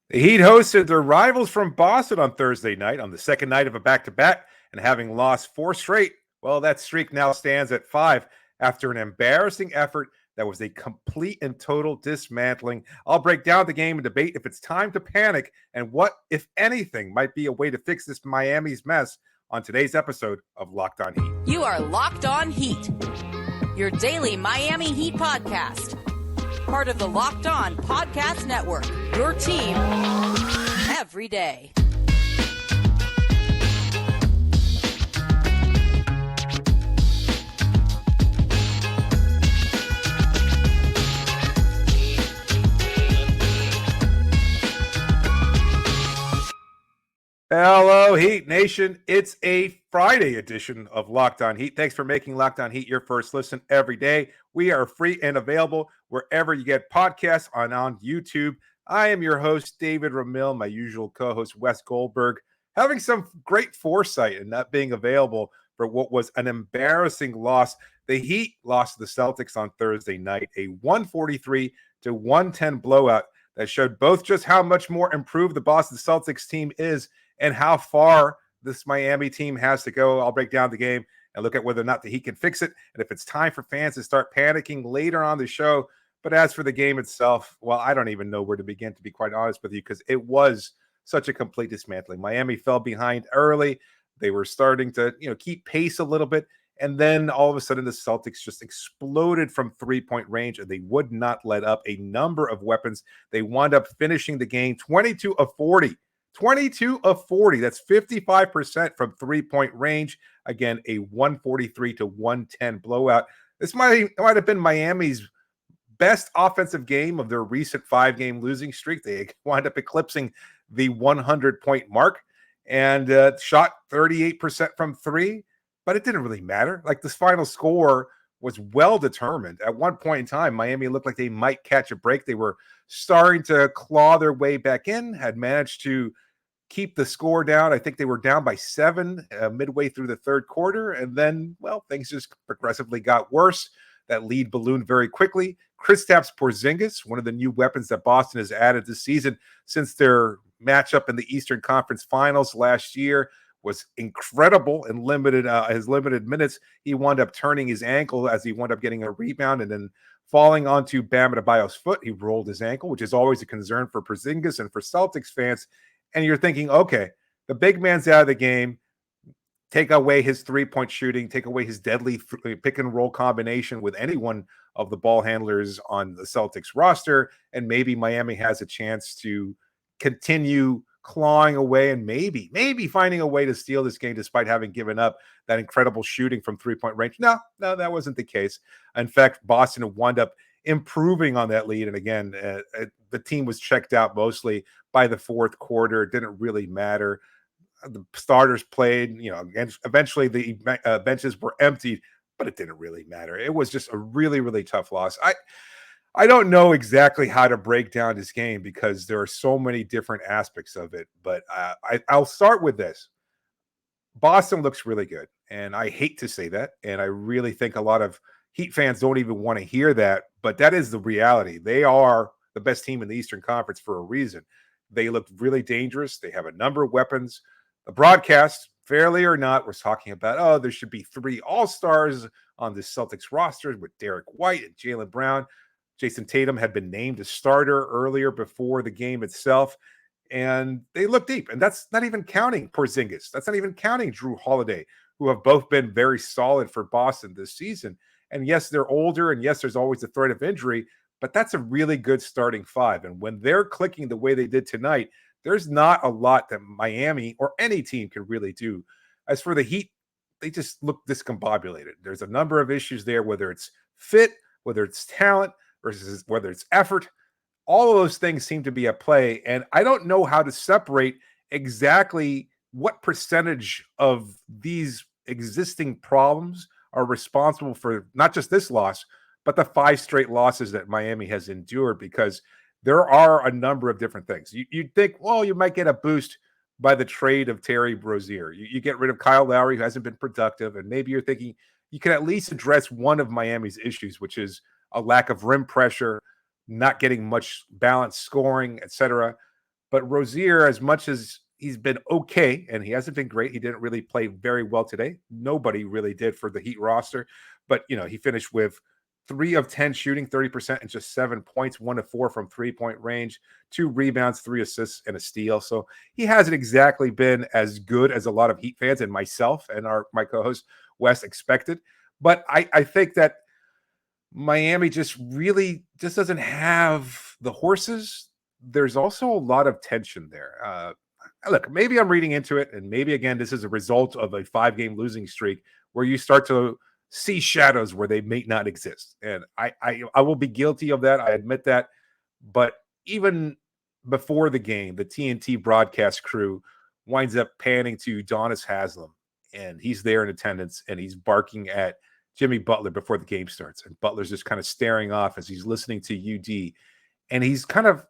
The Heat hosted their rivals from Boston on Thursday night on the second night of a back-to-back, and having lost four straight, well, that streak now stands at five after an embarrassing effort that was a complete and total dismantling. I'll break down the game and debate if it's time to panic and what, if anything, might be a way to fix this Miami's mess on today's episode of Locked On Heat. You are Locked On Heat, your daily Miami Heat podcast. Part of the Locked On Podcast Network, your team every day. Hello, Heat Nation. It's a Friday edition of Locked On Heat. Thanks for making Locked On Heat your first listen every day. We are free and available wherever you get podcasts on YouTube. I am your host, David Ramil, my usual co-host, Wes Goldberg, having some great foresight in not being available for what was an embarrassing loss. The Heat lost to the Celtics on Thursday night, a 143-110 blowout that showed both just how much more improved the Boston Celtics team is and how far this Miami team has to go. I'll break down the game and look at whether or not the Heat can fix it, and if it's time for fans to start panicking later on the show. But as for the game itself, well, I don't even know where to begin, to be quite honest with you, because it was such a complete dismantling. Miami fell behind early. They were starting to, keep pace a little bit, and then all of a sudden the Celtics just exploded from three-point range, and they would not let up a number of weapons. They wound up finishing the game 22 of 40. 22 of 40. That's 55% from three-point range. Again, a 143-110 blowout. This might have been Miami's best offensive game of their recent five-game losing streak. They wound up eclipsing the 100-point mark and shot 38% from three, but it didn't really matter. Like, this final score was well determined. At one point in time, Miami looked like they might catch a break. They were starting to claw their way back in, had managed to keep the score down. I think they were down by 7 midway through the third quarter. And then, well, things just progressively got worse. That lead ballooned very quickly. Kristaps Porzingis, one of the new weapons that Boston has added this season since their matchup in the Eastern Conference Finals last year, was incredible in his limited minutes. He wound up turning his ankle as he wound up getting a rebound and then falling onto Bam Adebayo's foot. He rolled his ankle, which is always a concern for Porzingis and for Celtics fans. And you're thinking, okay, the big man's out of the game. Take away his three-point shooting, take away his deadly pick-and-roll combination with any one of the ball handlers on the Celtics roster, and maybe Miami has a chance to continue clawing away and maybe finding a way to steal this game despite having given up that incredible shooting from three-point range. No, that wasn't the case. In fact, Boston wound up improving on that lead. And again, the team was checked out mostly by the fourth quarter. It didn't really matter. The starters played, eventually the benches were emptied, but it didn't really matter. It was just a really, really tough loss. I don't know exactly how to break down this game because there are so many different aspects of it, but I'll start with this. Boston looks really good, and I hate to say that, and I really think a lot of Heat fans don't even want to hear that, but that is the reality. They are the best team in the Eastern Conference for a reason. They look really dangerous. They have a number of weapons. The broadcast, fairly or not, was talking about, there should be 3 all-stars on the Celtics roster with Derek White and Jaylen Brown. Jason Tatum had been named a starter earlier before the game itself, and they look deep. And that's not even counting Porzingis. That's not even counting Drew Holiday, who have both been very solid for Boston this season. And yes, they're older, and yes, there's always the threat of injury, but that's a really good starting five. And when they're clicking the way they did tonight, there's not a lot that Miami or any team can really do. As for the Heat, they just look discombobulated. There's a number of issues there, whether it's fit, whether it's talent, versus whether it's effort. All of those things seem to be at play, and I don't know how to separate exactly what percentage of these existing problems are responsible for not just this loss, but the 5 straight losses that Miami has endured, because there are a number of different things. You'd think, well, you might get a boost by the trade of Terry Rozier. You get rid of Kyle Lowry, who hasn't been productive, and maybe you're thinking you can at least address one of Miami's issues, which is a lack of rim pressure, not getting much balanced scoring, etc. But Rozier, as much as he's been okay, and he hasn't been great, he didn't really play very well today. Nobody really did for the Heat roster. But, he finished with 3 of 10 shooting, 30%, and just 7 points, 1 of 4 from three-point range, 2 rebounds, 3 assists, and a steal. So he hasn't exactly been as good as a lot of Heat fans and myself and my co-host Wes expected. But I think that Miami just doesn't have the horses. There's also a lot of tension there. Look, maybe I'm reading into it, and maybe again this is a result of a 5-game losing streak where you start to see shadows where they may not exist. And I will be guilty of that. I admit that. But even before the game, the TNT broadcast crew winds up panning to Udonis Haslem, and he's there in attendance, and he's barking at Jimmy Butler before the game starts. And Butler's just kind of staring off as he's listening to UD. And he's kind of,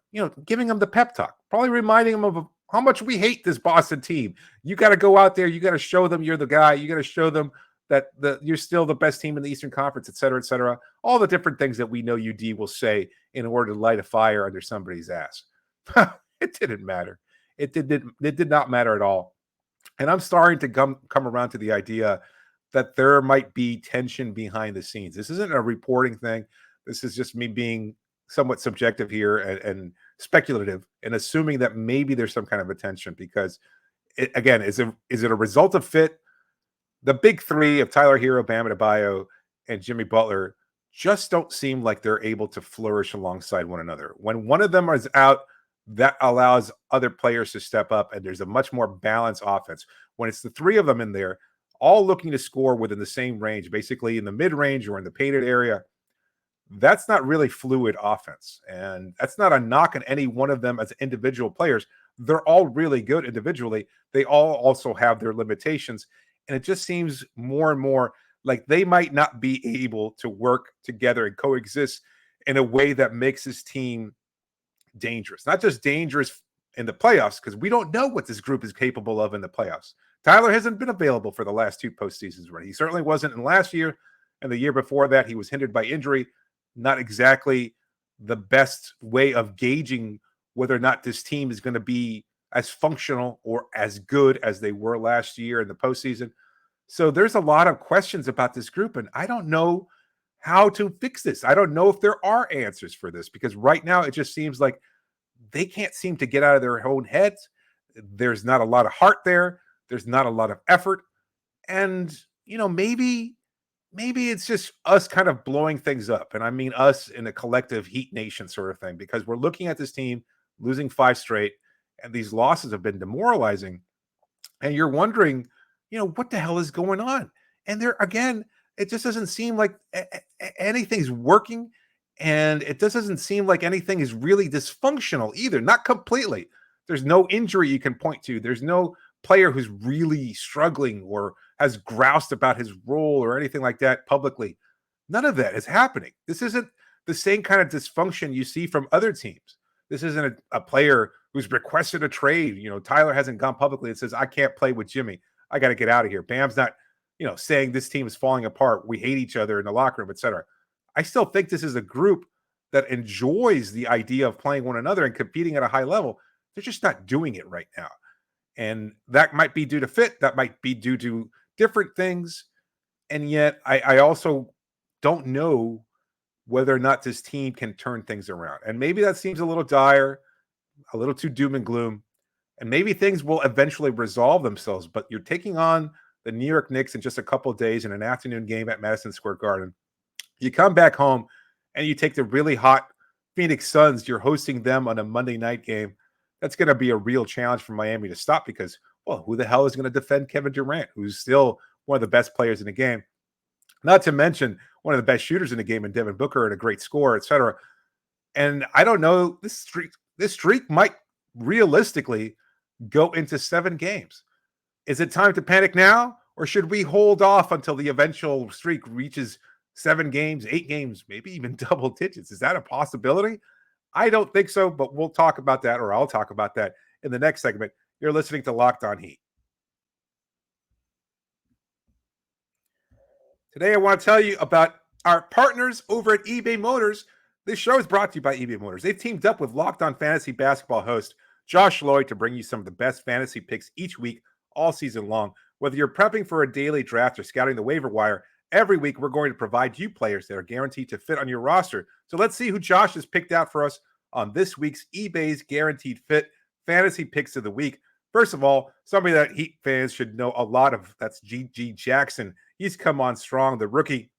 giving him the pep talk, probably reminding him of how much we hate this Boston team. You got to go out there. You got to show them you're the guy. You got to show them that you're still the best team in the Eastern Conference, et cetera, et cetera. All the different things that we know UD will say in order to light a fire under somebody's ass. It didn't matter. It did not matter at all. And I'm starting to come around to the idea that there might be tension behind the scenes. This isn't a reporting thing. This is just me being somewhat subjective here and speculative and assuming that maybe there's some kind of a tension because, again, is it a result of fit? The big three of Tyler Hero, Bam Adebayo, and Jimmy Butler just don't seem like they're able to flourish alongside one another. When one of them is out, that allows other players to step up, and there's a much more balanced offense. When it's the three of them in there, all looking to score within the same range, basically in the mid-range or in the painted area, that's not really fluid offense. And that's not a knock on any one of them as individual players. They're all really good individually. They all also have their limitations. And it just seems more and more like they might not be able to work together and coexist in a way that makes this team dangerous. Not just dangerous in the playoffs, because we don't know what this group is capable of in the playoffs. Tyler hasn't been available for the last 2 postseasons. Right? He certainly wasn't in last year, and the year before that, he was hindered by injury. Not exactly the best way of gauging whether or not this team is going to be as functional or as good as they were last year in the postseason. So there's a lot of questions about this group, and I don't know how to fix this. I don't know if there are answers for this because right now it just seems like they can't seem to get out of their own heads. There's not a lot of heart there. There's not a lot of effort. And, maybe it's just us kind of blowing things up. And I mean us in a collective Heat Nation sort of thing, because we're looking at this team losing 5 straight, and these losses have been demoralizing. And you're wondering, what the hell is going on? And there, again, it just doesn't seem like anything's working. And it just doesn't seem like anything is really dysfunctional either. Not completely. There's no injury you can point to. There's no player who's really struggling or has groused about his role or anything like that publicly. None of that is happening. This isn't the same kind of dysfunction you see from other teams. This isn't a player who's requested a trade. Tyler hasn't gone publicly and says, I can't play with Jimmy. I got to get out of here. Bam's not, saying this team is falling apart. We hate each other in the locker room, etc. I still think this is a group that enjoys the idea of playing one another and competing at a high level. They're just not doing it right now. And that might be due to fit. That might be due to different things. And yet I also don't know whether or not this team can turn things around. And maybe that seems a little dire, a little too doom and gloom. And maybe things will eventually resolve themselves. But you're taking on the New York Knicks in just a couple of days in an afternoon game at Madison Square Garden. You come back home and you take the really hot Phoenix Suns. You're hosting them on a Monday night game. That's going to be a real challenge for Miami to stop because, well, who the hell is going to defend Kevin Durant, who's still one of the best players in the game? Not to mention one of the best shooters in the game in Devin Booker and a great scorer, etc. And I don't know, this streak might realistically go into 7 games. Is it time to panic now, or should we hold off until the eventual streak reaches 7 games, 8 games, maybe even double digits? Is that a possibility? I don't think so, but we'll talk about that, or I'll talk about that in the next segment. You're listening to Locked On Heat. Today, I want to tell you about our partners over at eBay Motors. This show is brought to you by eBay Motors. They've teamed up with Locked On Fantasy Basketball host Josh Lloyd, to bring you some of the best fantasy picks each week, all season long. Whether you're prepping for a daily draft or scouting the waiver wire, every week we're going to provide you players that are guaranteed to fit on your roster. So let's see who Josh has picked out for us on this week's eBay's Guaranteed Fit Fantasy Picks of the Week. First of all, somebody that Heat fans should know a lot of, that's G.G. Jackson. He's come on strong. The rookie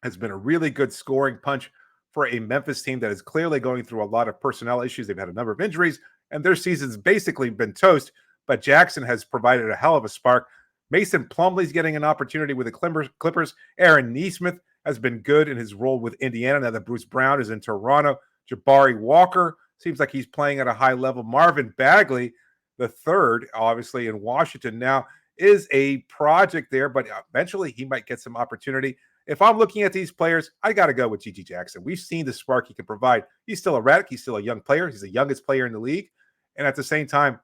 has been a really good scoring punch for a Memphis team that is clearly going through a lot of personnel issues. They've had a number of injuries, and their season's basically been toast, but Jackson has provided a hell of a spark. Mason Plumlee's getting an opportunity with the Clippers. Aaron Nesmith has been good in his role with Indiana now that Bruce Brown is in Toronto. Jabari Walker seems like he's playing at a high level. Marvin Bagley, the third, obviously in Washington now, is a project there, but eventually he might get some opportunity. If I'm looking at these players, I got to go with G.G. Jackson. We've seen the spark he can provide. He's still erratic. He's still a young player. He's the youngest player in the league. And at the same time,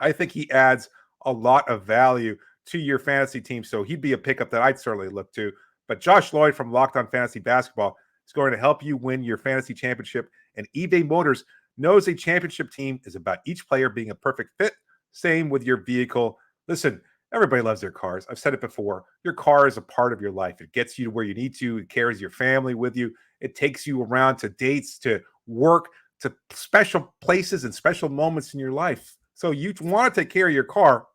I think he adds a lot of value to your fantasy team. So he'd be a pickup that I'd certainly look to. But Josh Lloyd from Locked On Fantasy Basketball is going to help you win your fantasy championship. And eBay Motors knows a championship team is about each player being a perfect fit. Same with your vehicle. Listen, everybody loves their cars. I've said it before. Your car is a part of your life. It gets you to where you need to. It carries your family with you. It takes you around to dates, to work, to special places and special moments in your life. So you want to take care of your car,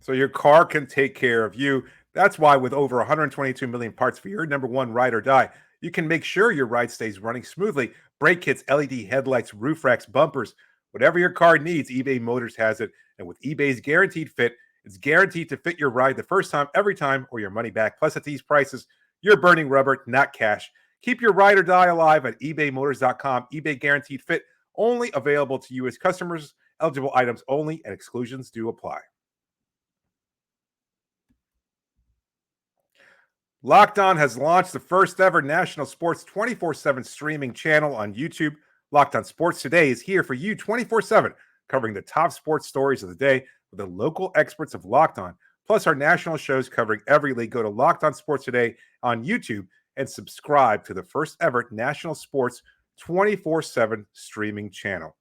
so your car can take care of you. That's why with over 122 million parts for your number one ride or die, you can make sure your ride stays running smoothly. Brake kits, LED headlights, roof racks, bumpers, whatever your car needs, eBay Motors has it. And with eBay's Guaranteed Fit, it's guaranteed to fit your ride the first time, every time, or your money back. Plus, at these prices, you're burning rubber, not cash. Keep your ride or die alive at ebaymotors.com. eBay Guaranteed Fit, only available to U.S. customers. Eligible items only, and exclusions do apply. Locked On has launched the first ever national sports 24/7 streaming channel on YouTube. Locked On Sports Today is here for you 24/7, covering the top sports stories of the day with the local experts of Locked On, plus our national shows covering every league. Go to Locked On Sports Today on YouTube and subscribe to the first ever national sports 24/7 streaming channel.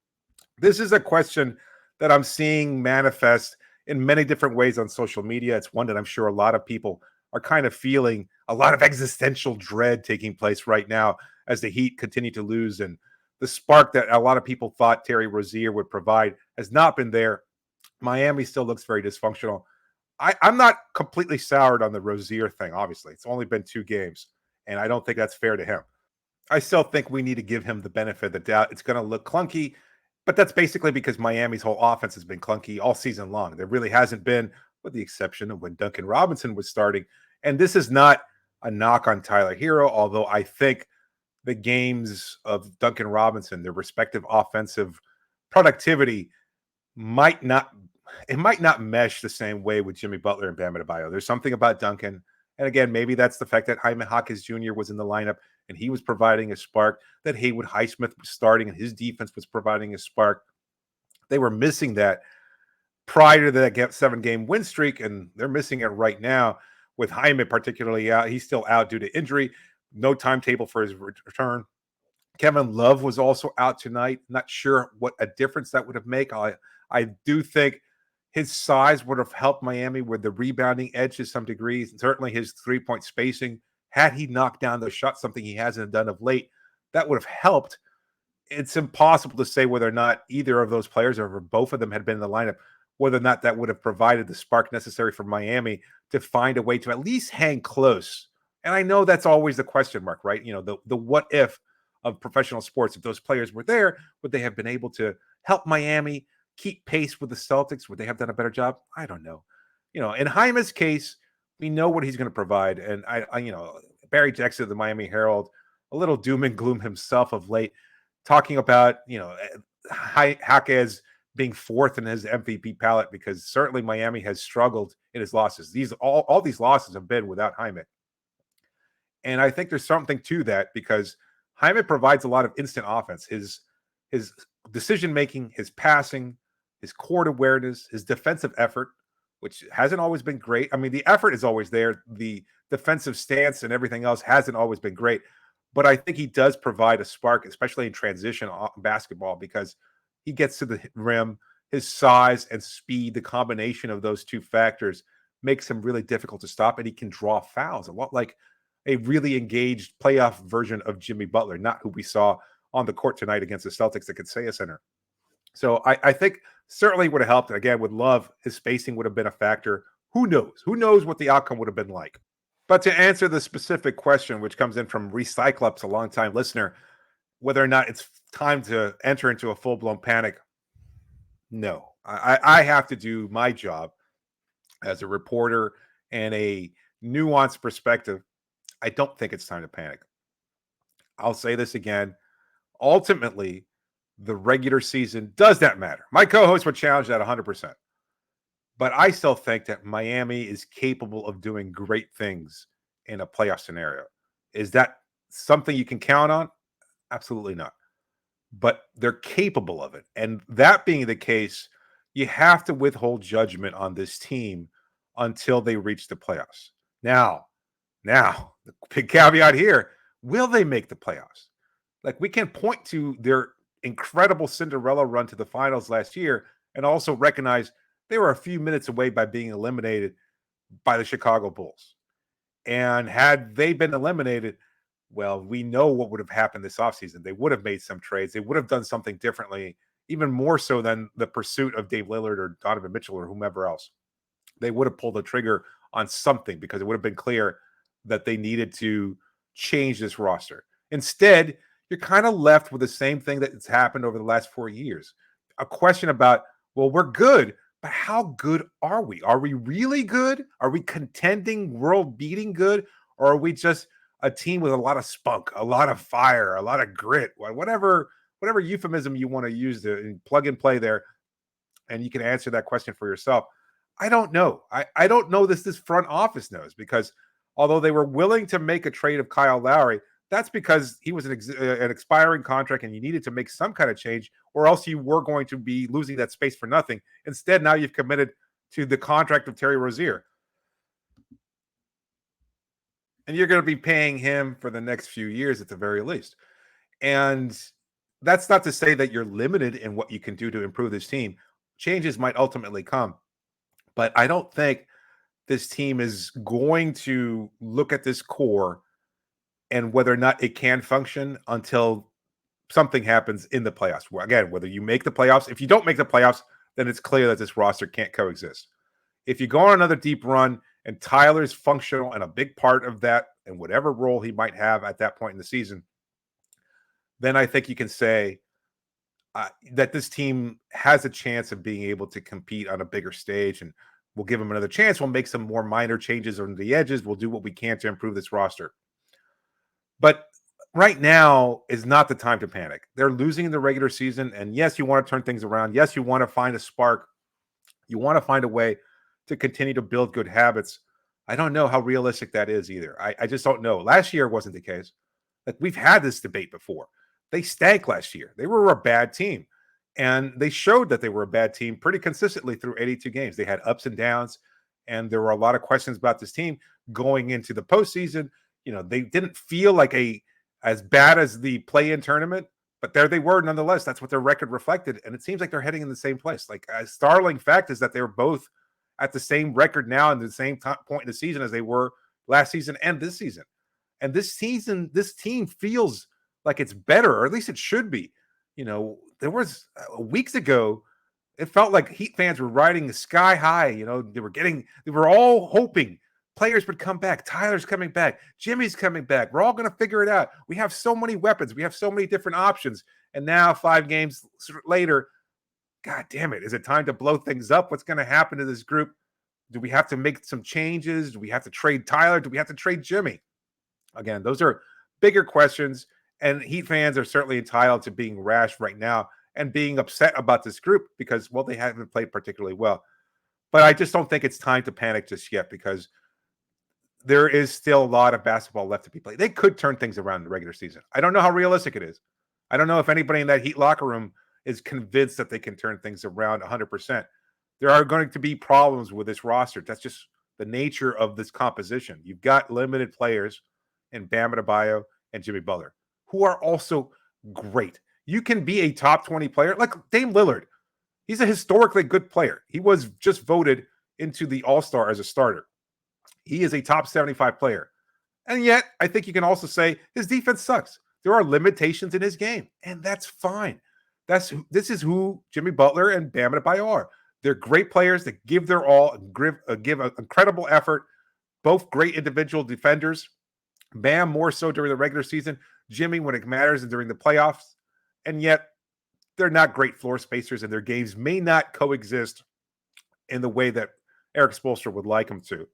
This is a question that I'm seeing manifest in many different ways on social media. It's one that I'm sure a lot of people are kind of feeling a lot of existential dread taking place right now as the Heat continue to lose. And the spark that a lot of people thought Terry Rozier would provide has not been there. Miami still looks very dysfunctional. I'm not completely soured on the Rozier thing, obviously. It's only been 2 games, and I don't think that's fair to him. I still think we need to give him the benefit of the doubt. It's going to look clunky, but that's basically because Miami's whole offense has been clunky all season long. There really hasn't been, with the exception of when Duncan Robinson was starting. And this is not a knock on Tyler Hero, although I think the games of Duncan Robinson, their respective offensive productivity might not mesh the same way with Jimmy Butler and Bam Adebayo. There's something about Duncan. And again, maybe that's the fact that Jaime Jaquez Jr. was in the lineup and he was providing a spark, that Haywood Highsmith was starting and his defense was providing a spark. They were missing that prior to that 7-game win streak, and they're missing it right now with Jaime particularly out. He's still out due to injury. No timetable for his return. Kevin Love was also out tonight. Not sure what a difference that would have made. I do think his size would have helped Miami with the rebounding edge to some degree. Certainly his three-point spacing. Had he knocked down those shots, something he hasn't done of late, that would have helped. It's impossible to say whether or not either of those players or both of them had been in the lineup, whether or not that would have provided the spark necessary for Miami to find a way to at least hang close. And I know that's always the question mark, right? You know, the what if of professional sports. If those players were there, would they have been able to help Miami keep pace with the Celtics? Would they have done a better job? I don't know. You know, in Jaime's case, we know what he's going to provide. And I you know, Barry Jackson of the Miami Herald, a little doom and gloom himself of late, talking about, you know, Jaquez being fourth in his MVP ballot because certainly Miami has struggled in his losses. All these losses have been without Jaime. And I think there's something to that because Jaime provides a lot of instant offense. His decision-making, his passing, his court awareness, his defensive effort, which hasn't always been great. I mean, the effort is always there. The defensive stance and everything else hasn't always been great. but I think he does provide a spark, especially in transition basketball, because he gets to the rim. His size and speed, the combination of those two factors makes him really difficult to stop, and he can draw fouls, a lot like a really engaged playoff version of Jimmy Butler, not who we saw on the court tonight against the Celtics at Kaseya Center. So I think certainly would have helped. And again, with Love, his spacing would have been a factor. Who knows? Who knows what the outcome would have been like? But to answer the specific question, which comes in from Recyclops, a longtime listener, whether or not it's time to enter into a full-blown panic, no. I have to do my job as a reporter and a nuanced perspective. I don't think it's time to panic. I'll say this again. Ultimately, the regular season does not matter. My co-host would challenge that 100%. But I still think that Miami is capable of doing great things in a playoff scenario. Is that something you can count on? Absolutely not. But they're capable of it. And that being the case, you have to withhold judgment on this team until they reach the playoffs. Now, the big caveat here, will they make the playoffs? Like, we can point to their incredible Cinderella run to the finals last year and also recognize they were a few minutes away by being eliminated by the Chicago Bulls. And had they been eliminated, well, we know what would have happened this offseason. They would have made some trades. They would have done something differently, even more so than the pursuit of Dave Lillard or Donovan Mitchell or whomever else. They would have pulled the trigger on something because it would have been clear that they needed to change this roster. Instead, you're kind of left with the same thing that's happened over the last 4 years. A question about, well, we're good, but how good are we? Are we really good? Are we contending, world-beating good? Or are we just a team with a lot of spunk, a lot of fire, a lot of grit, whatever euphemism you want to use to plug and play there? And you can answer that question for yourself. I don't know. I don't know this front office knows, because although they were willing to make a trade of Kyle Lowry, that's because he was an expiring contract and you needed to make some kind of change, or else you were going to be losing that space for nothing. Instead, now you've committed to the contract of Terry Rozier. And you're going to be paying him for the next few years at the very least. And that's not to say that you're limited in what you can do to improve this team. Changes might ultimately come. But I don't think this team is going to look at this core and whether or not it can function until something happens in the playoffs. Again, whether you make the playoffs, if you don't make the playoffs, then it's clear that this roster can't coexist. If you go on another deep run and Tyler's functional and a big part of that, and whatever role he might have at that point in the season, then I think you can say that this team has a chance of being able to compete on a bigger stage, and we'll give them another chance. We'll make some more minor changes on the edges. We'll do what we can to improve this roster. But right now is not the time to panic. They're losing in the regular season. And yes, you want to turn things around. Yes, you want to find a spark. You want to find a way to continue to build good habits. I don't know how realistic that is either. I just don't know. Last year wasn't the case. Like, we've had this debate before. They stank last year. They were a bad team. And they showed that they were a bad team pretty consistently through 82 games. They had ups and downs. And there were a lot of questions about this team going into the postseason. You know, they didn't feel like as bad as the play-in tournament, but there they were nonetheless. That's what their record reflected, and it seems like they're heading in the same place. Like, a startling fact is that they're both at the same record now and the same point in the season as they were last season and this season. And this season, this team feels like it's better, or at least it should be. You know, there was weeks ago, it felt like Heat fans were riding the sky high. You know, they were all hoping players would come back. Tyler's coming back. Jimmy's coming back. We're all going to figure it out. We have so many weapons. We have so many different options. And now 5 games later, God damn it. Is it time to blow things up? What's going to happen to this group? Do we have to make some changes? Do we have to trade Tyler? Do we have to trade Jimmy? Again, those are bigger questions. And Heat fans are certainly entitled to being rash right now and being upset about this group because, well, they haven't played particularly well. But I just don't think it's time to panic just yet, because there is still a lot of basketball left to be played. They could turn things around in the regular season. I don't know how realistic it is. I don't know if anybody in that Heat locker room is convinced that they can turn things around 100%. There are going to be problems with this roster. That's just the nature of this composition. You've got limited players in Bam Adebayo and Jimmy Butler, who are also great. You can be a top 20 player like Dame Lillard. He's a historically good player. He was just voted into the All-Star as a starter. He is a top 75 player. And yet, I think you can also say his defense sucks. There are limitations in his game, and that's fine. This is who Jimmy Butler and Bam Adebayo are. They're great players that give their all and give an incredible effort. Both great individual defenders. Bam more so during the regular season. Jimmy when it matters and during the playoffs. And yet, they're not great floor spacers, and their games may not coexist in the way that Eric Spoelstra would like them to.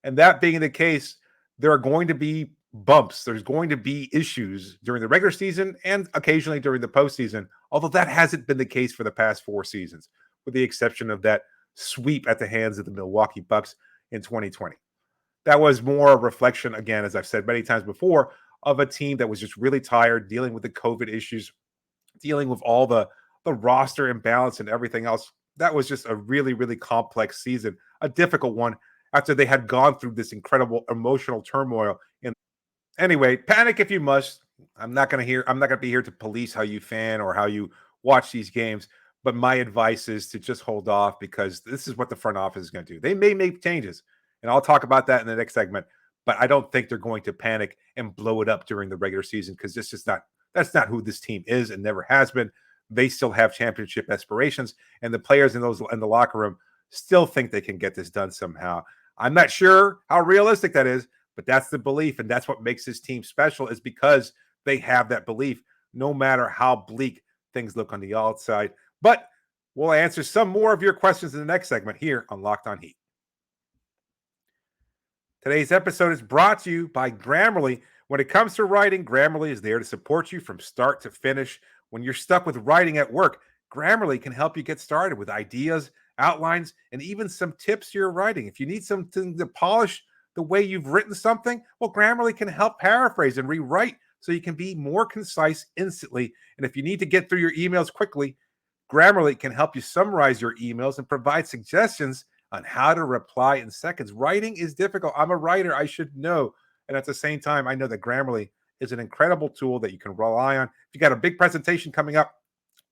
And that being the case, there are going to be bumps. There's going to be issues during the regular season and occasionally during the postseason, although that hasn't been the case for the past 4 seasons, with the exception of that sweep at the hands of the Milwaukee Bucks in 2020. That was more a reflection, again, as I've said many times before, of a team that was just really tired, dealing with the COVID issues, dealing with all the roster imbalance and everything else. That was just a really, really complex season, a difficult one after they had gone through this incredible emotional turmoil. Anyway, panic if you must. I'm not going to be here to police how you fan or how you watch these games, but my advice is to just hold off because this is what the front office is going to do. They may make changes, and I'll talk about that in the next segment, but I don't think they're going to panic and blow it up during the regular season because that's not who this team is and never has been. They still have championship aspirations, and the players in the locker room still think they can get this done somehow. I'm not sure how realistic that is, but that's the belief, and that's what makes this team special is because they have that belief, no matter how bleak things look on the outside. But we'll answer some more of your questions in the next segment here on Locked On Heat. Today's episode is brought to you by Grammarly. When it comes to writing, Grammarly is there to support you from start to finish. When you're stuck with writing at work, Grammarly can help you get started with ideas, outlines, and even some tips to your writing. If you need something to polish the way you've written something, well, Grammarly can help paraphrase and rewrite so you can be more concise instantly. And if you need to get through your emails quickly, Grammarly can help you summarize your emails and provide suggestions on how to reply in seconds. Writing is difficult. I'm a writer. I should know. And at the same time, I know that Grammarly is an incredible tool that you can rely on. If you got a big presentation coming up,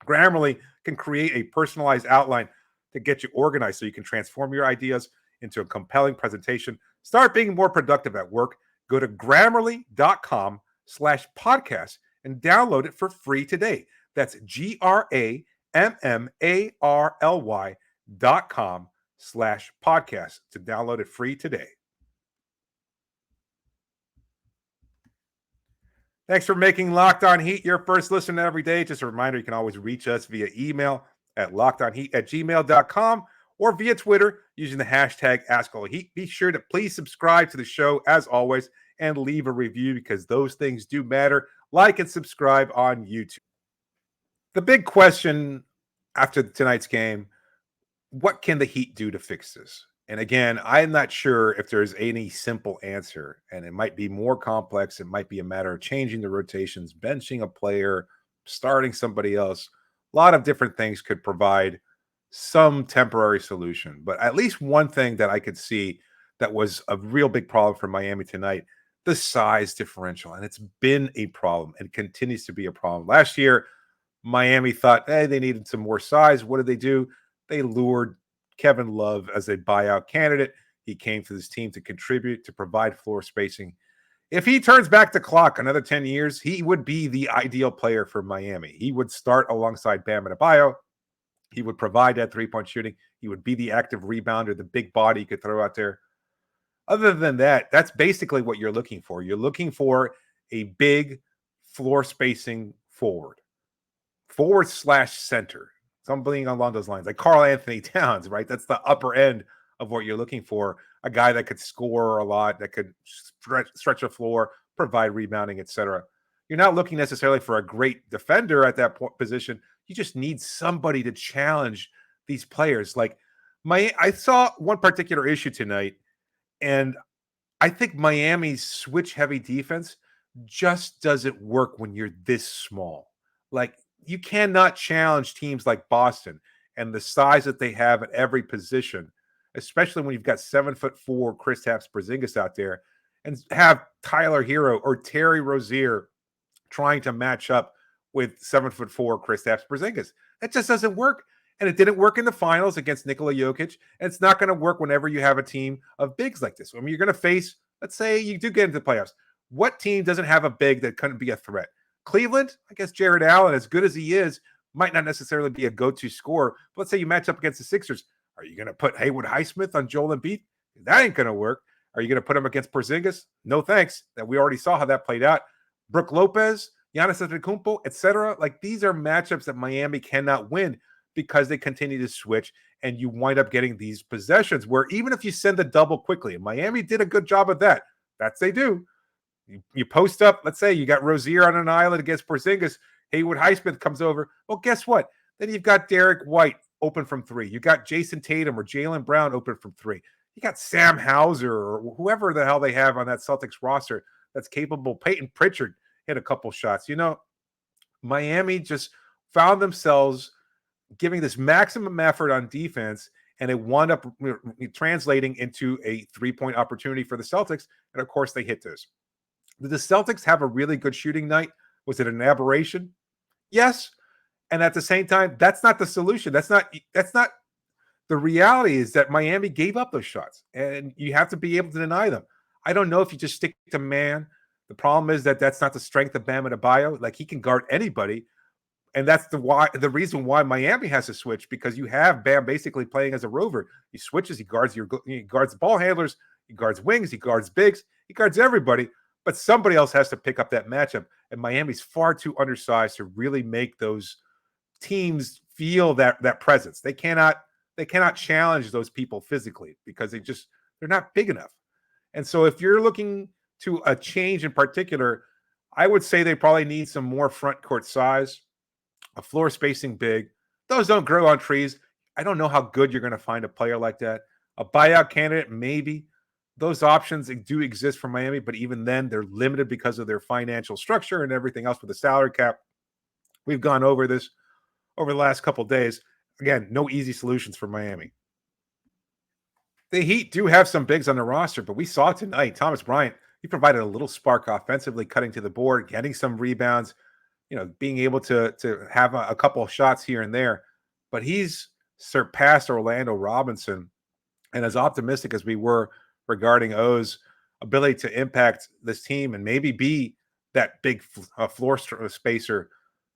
Grammarly can create a personalized outline to get you organized so you can transform your ideas into a compelling presentation. Start being more productive at work. Go to Grammarly.com/podcast and download it for free today. That's GRAMMARLY.com/podcast to download it free today. Thanks for making Locked On Heat your first listen every day. Just a reminder, you can always reach us via email at lockedonheat@gmail.com or via Twitter using the hashtag AskAllHeat. Be sure to please subscribe to the show as always and leave a review because those things do matter. Like and subscribe on YouTube. The big question after tonight's game, what can the Heat do to fix this? And again, I'm not sure if there's any simple answer, and it might be more complex. It might be a matter of changing the rotations, benching a player, starting somebody else. A lot of different things could provide some temporary solution. But at least one thing that I could see that was a real big problem for Miami tonight, the size differential. And it's been a problem and continues to be a problem. Last year, Miami thought, hey, they needed some more size. What did they do? They lured Kevin Love as a buyout candidate. He came to this team to contribute, to provide floor spacing. If he turns back the clock another 10 years, he would be the ideal player for Miami. He would start alongside Bam Adebayo. He would provide that three-point shooting. He would be the active rebounder, the big body you could throw out there. Other than that, that's basically what you're looking for. You're looking for a big floor spacing forward/center. Something along those lines, like Karl Anthony Towns, right? That's the upper end of what you're looking for. A guy that could score a lot, that could stretch the floor, provide rebounding, etc. You're not looking necessarily for a great defender at that position. You just need somebody to challenge these players. Like I saw one particular issue tonight, and I think Miami's switch-heavy defense just doesn't work when you're this small. Like, you cannot challenge teams like Boston and the size that they have at every position, especially when you've got 7'4" Kristaps Porzingis out there. and have Tyler Hero or Terry Rozier trying to match up with 7'4" Kristaps Porzingis. That just doesn't work. And it didn't work in the finals against Nikola Jokic. And it's not going to work whenever you have a team of bigs like this. I mean, you're going to face, let's say you do get into the playoffs. What team doesn't have a big that couldn't be a threat? Cleveland, I guess Jared Allen, as good as he is, might not necessarily be a go-to scorer. But let's say you match up against the Sixers. Are you going to put Haywood Highsmith on Joel Embiid? That ain't going to work. Are you going to put him against Porzingis? No thanks. That we already saw how that played out. Brook Lopez, Giannis Antetokounmpo, etc. Like, these are matchups that Miami cannot win because they continue to switch, and you wind up getting these possessions where even if you send the double quickly, and Miami did a good job of that. That's they do. You post up, let's say you got Rozier on an island against Porzingis, Haywood Highsmith comes over. Well, guess what? Then you've got Derek White open from three. You got Jason Tatum or Jaylen Brown open from three. You got Sam Hauser or whoever the hell they have on that Celtics roster that's capable. Peyton Pritchard hit a couple shots. You know, Miami just found themselves giving this maximum effort on defense, and it wound up translating into a three-point opportunity for the Celtics. And of course, they hit those. Did the Celtics have a really good shooting night? Was it an aberration? Yes. And at the same time, that's not the solution. That's not the reality. Is that Miami gave up those shots, and you have to be able to deny them. I don't know if you just stick to man. The problem is that that's not the strength of Bam Adebayo. Like, he can guard anybody. And that's the reason why Miami has to switch, because you have Bam basically playing as a rover. He switches, he guards the ball handlers, he guards wings, he guards bigs, he guards everybody. But somebody else has to pick up that matchup. And Miami's far too undersized to really make those teams feel that presence. They cannot challenge those people physically because they're not big enough. And so if you're looking to a change in particular, I would say they probably need some more front court size, a floor spacing big. Those don't grow on trees. I don't know how good you're going to find a player like that. A buyout candidate, maybe. Those options do exist for Miami, but even then, they're limited because of their financial structure and everything else with the salary cap. We've gone over this over the last couple of days. Again, no easy solutions for Miami. The Heat do have some bigs on the roster, but we saw tonight, Thomas Bryant, he provided a little spark offensively, cutting to the board, getting some rebounds, being able to have a couple of shots here and there. But he's surpassed Orlando Robinson. And as optimistic as we were regarding O's ability to impact this team and maybe be that big floor spacer,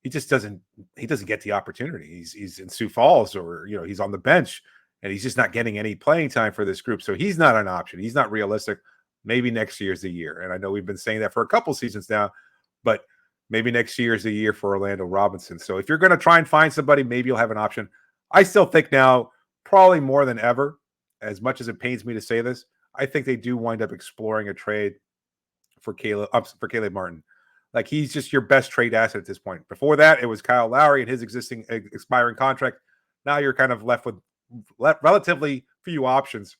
he doesn't get the opportunity. He's in Sioux Falls, or he's on the bench, and he's just not getting any playing time for this group. So he's not an option. He's not realistic. Maybe next year's the year. And I know we've been saying that for a couple seasons now, but maybe next year is the year for Orlando Robinson. So if you're going to try and find somebody, maybe you'll have an option. I still think now, probably more than ever, as much as it pains me to say this, I think they do wind up exploring a trade for Caleb Martin. Like, he's just your best trade asset at this point. Before that, it was Kyle Lowry and his existing expiring contract. Now you're kind of left with relatively few options.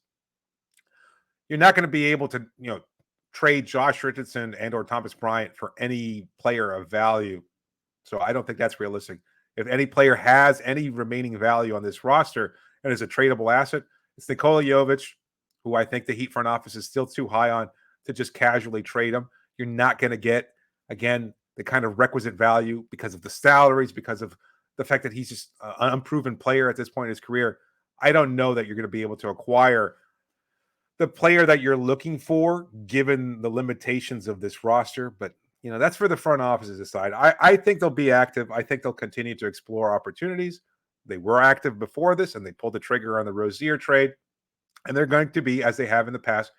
You're not going to be able to, trade Josh Richardson and or Thomas Bryant for any player of value. So I don't think that's realistic. If any player has any remaining value on this roster and is a tradable asset, it's Nikola Jovic, who I think the Heat front office is still too high on to just casually trade him. You're not going to get, again, the kind of requisite value because of the salaries, because of the fact that he's just an unproven player at this point in his career. I don't know that you're going to be able to acquire the player that you're looking for, given the limitations of this roster. But, that's for the front office to decide. I think they'll be active. I think they'll continue to explore opportunities. They were active before this, and they pulled the trigger on the Rozier trade. And they're going to be, as they have in the past,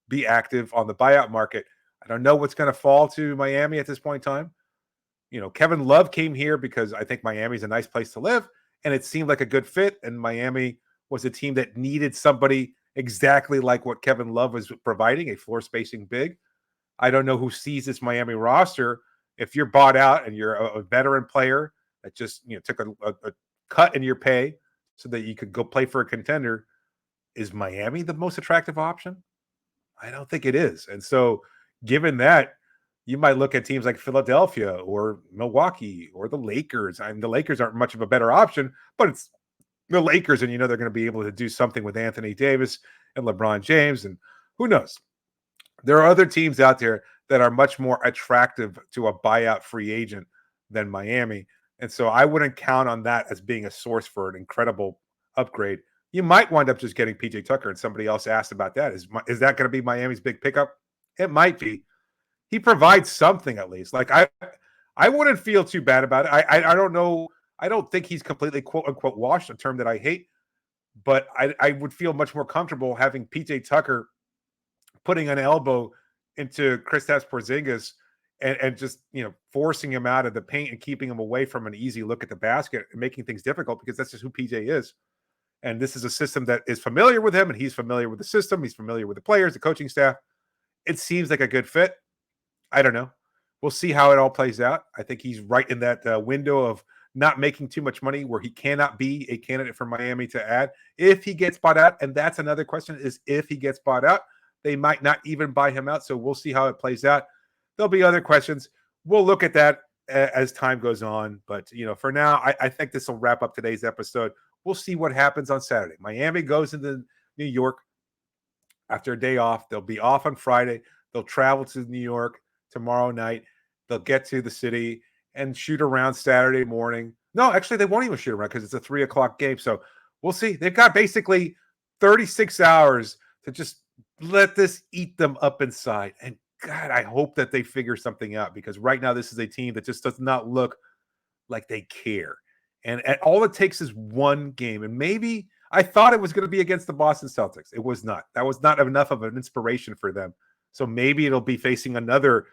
be active on the buyout market. I don't know what's going to fall to Miami at this point in time. Kevin Love came here because I think Miami's a nice place to live, and it seemed like a good fit. And Miami was a team that needed somebody exactly like what Kevin Love was providing, a floor spacing big. I don't know who sees this Miami roster. If you're bought out and you're a veteran player that just took a cut in your pay so that you could go play for a contender, is Miami the most attractive option? I don't think it is. And so given that, you might look at teams like Philadelphia or Milwaukee or the Lakers. The Lakers aren't much of a better option, but it's the Lakers, and they're going to be able to do something with Anthony Davis and LeBron James, and who knows? There are other teams out there that are much more attractive to a buyout free agent than Miami. And so I wouldn't count on that as being a source for an incredible upgrade. You might wind up just getting PJ Tucker, and somebody else asked about that. Is that going to be Miami's big pickup? It might be. He provides something at least. Like I wouldn't feel too bad about it. I don't know. I don't think he's completely quote unquote washed, a term that I hate, but I would feel much more comfortable having PJ Tucker putting an elbow into Kristaps Porzingis and just forcing him out of the paint and keeping him away from an easy look at the basket and making things difficult, because that's just who PJ is. And this is a system that is familiar with him, and he's familiar with the system. He's familiar with the players, the coaching staff. It seems like a good fit. I don't know. We'll see how it all plays out. I think he's right in that window of not making too much money where he cannot be a candidate for Miami to add. If he gets bought out, and that's another question, is if he gets bought out, they might not even buy him out. So we'll see how it plays out. There'll be other questions. We'll look at that as time goes on. But, for now, I think this will wrap up today's episode. We'll see what happens on Saturday. Miami goes into New York after a day off. They'll be off on Friday. They'll travel to New York tomorrow night. They'll get to the city and shoot around Saturday morning. No, actually, they won't even shoot around because it's a 3:00 game. So we'll see. They've got basically 36 hours to just let this eat them up inside. And God, I hope that they figure something out, because right now this is a team that just does not look like they care. And all it takes is one game. And maybe I thought it was going to be against the Boston Celtics. It was not. That was not enough of an inspiration for them. So maybe it'll be facing another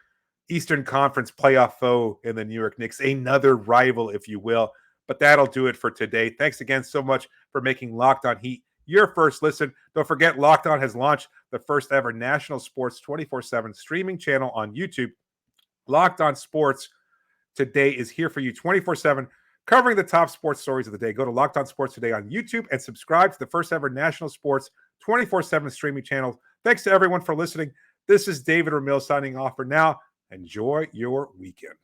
Eastern Conference playoff foe in the New York Knicks, another rival, if you will. But that'll do it for today. Thanks again so much for making Locked On Heat your first listen. Don't forget, Locked On has launched the first ever national sports 24/7 streaming channel on YouTube. Locked On Sports Today is here for you 24/7, covering the top sports stories of the day. Go to Locked On Sports Today on YouTube and subscribe to the first ever national sports 24/7 streaming channel. Thanks to everyone for listening. This is David Ramil signing off for now. Enjoy your weekend.